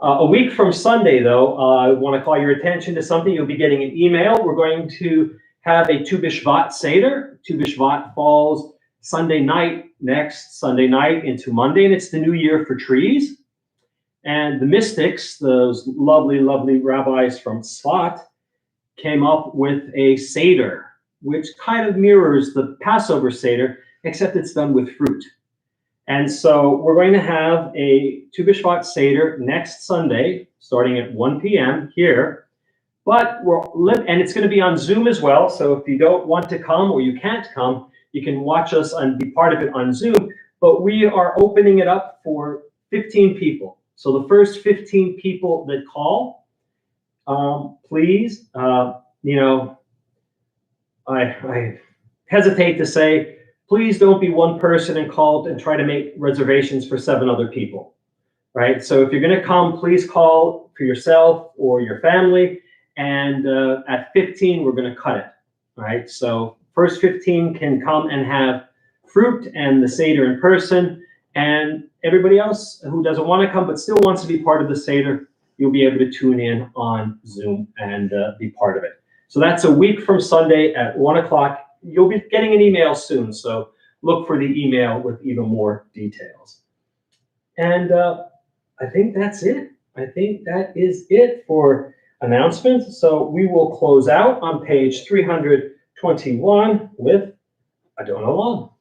A week from Sunday, though, I want to call your attention to something. You'll be getting an email. We're going to have a Tu B'Shvat Seder. Tu B'Shvat falls Sunday night, next Sunday night into Monday, and it's the new year for trees. And the mystics, those lovely, lovely rabbis from Tzfat, came up with a Seder, which kind of mirrors the Passover Seder, except it's done with fruit. And so we're going to have a Tu B'Shvat Seder next Sunday, starting at 1 p.m. here. But and it's going to be on Zoom as well. So if you don't want to come or you can't come, you can watch us and be part of it on Zoom. But we are opening it up for 15 people. So the first 15 people that call, please, I hesitate to say, please don't be one person and call and try to make reservations for 7 other people, right? So if you're going to come, please call for yourself or your family. And at 15, we're going to cut it, right? So first 15 can come and have fruit and the Seder in person. And everybody else who doesn't want to come but still wants to be part of the Seder, you'll be able to tune in on Zoom and be part of it. So that's a week from Sunday at 1 o'clock. You'll be getting an email soon, so look for the email with even more details. And I think that's it. I think that is it for announcements. So we will close out on page 321 with Adon Olam.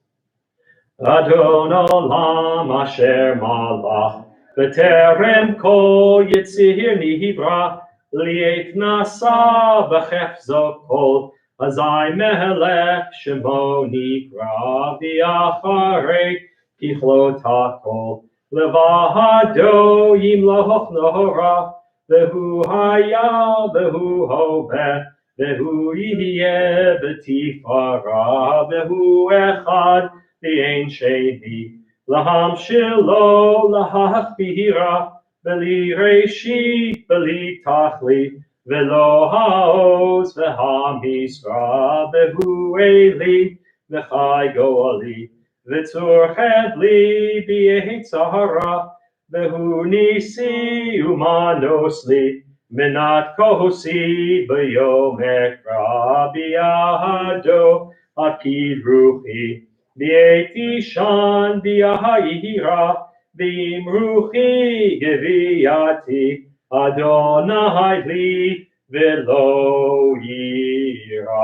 Adon Olam Asher Malach B'terem Kol Yitzir Nivra Liet Nasa B'chefzo Kol Azai Melech Shemo Nikra V'Acharei Kichlota Kol Levahado Yimloch Nora V'hu Haya V'hu Hoveh V'hu Yiyeh B'tifara V'hu Echad V'ein Sheni Laham Shilo Lahach Bihira V'li Reshit V'li Tachli V'lo Ha'oz V'ha'misra V'hu Eli V'chai Goali V'tzur Chedli B'yehi Tzahara V'hu Nisi Umanos Li Minat Kohosi B'yom Ekra B'yahado Akid Ruchi B'yeti Shan B'yahayira B'imruchi Geviyati Adonai Li V'lo Yira.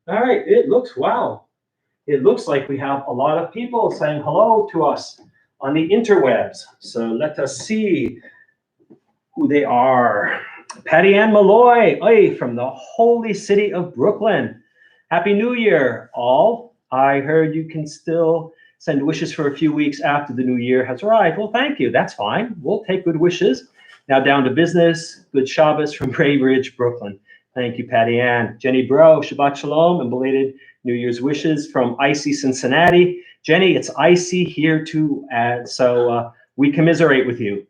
All right, it looks, wow. It looks like we have a lot of people saying hello to us on the interwebs. So let us see who they are. Patty Ann Malloy, from the holy city of Brooklyn. Happy New Year, all. I heard you can still send wishes for a few weeks after the new year has arrived. Well, thank you. That's fine. We'll take good wishes. Now down to business. Good Shabbos from Gray Ridge, Brooklyn. Thank you, Patty Ann. Jenny Bro, Shabbat Shalom and belated New Year's wishes from Icy Cincinnati. Jenny, it's icy here too, so we commiserate with you.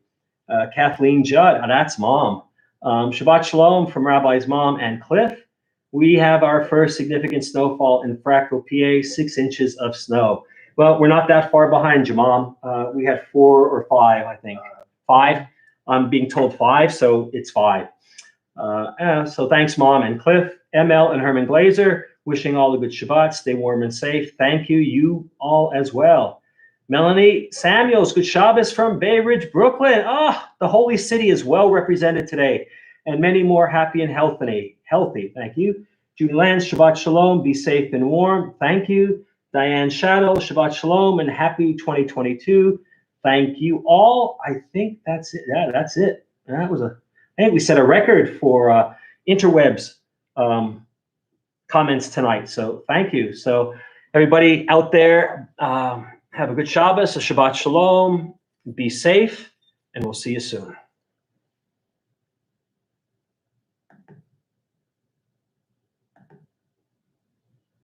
Kathleen Judd, that's mom. Shabbat Shalom from Rabbi's mom and Cliff. We have our first significant snowfall in Fractal, PA, 6 inches of snow. Well, we're not that far behind you, Mom. We had 4 or 5, I think. 5? I'm being told 5, so it's 5. So thanks, Mom and Cliff. ML and Herman Glazer, wishing all a good Shabbat. Stay warm and safe. Thank you, you all as well. Melanie Samuels, good Shabbos from Bay Ridge, Brooklyn. The holy city is well represented today. And many more happy and healthy. Thank you. Judy Lance, Shabbat Shalom. Be safe and warm. Thank you. Diane Shadow, Shabbat Shalom and happy 2022. Thank you all. I think that's it. Yeah, that's it. I think we set a record for interwebs comments tonight. So thank you. So everybody out there, have a good Shabbos, a Shabbat Shalom. Be safe, and we'll see you soon.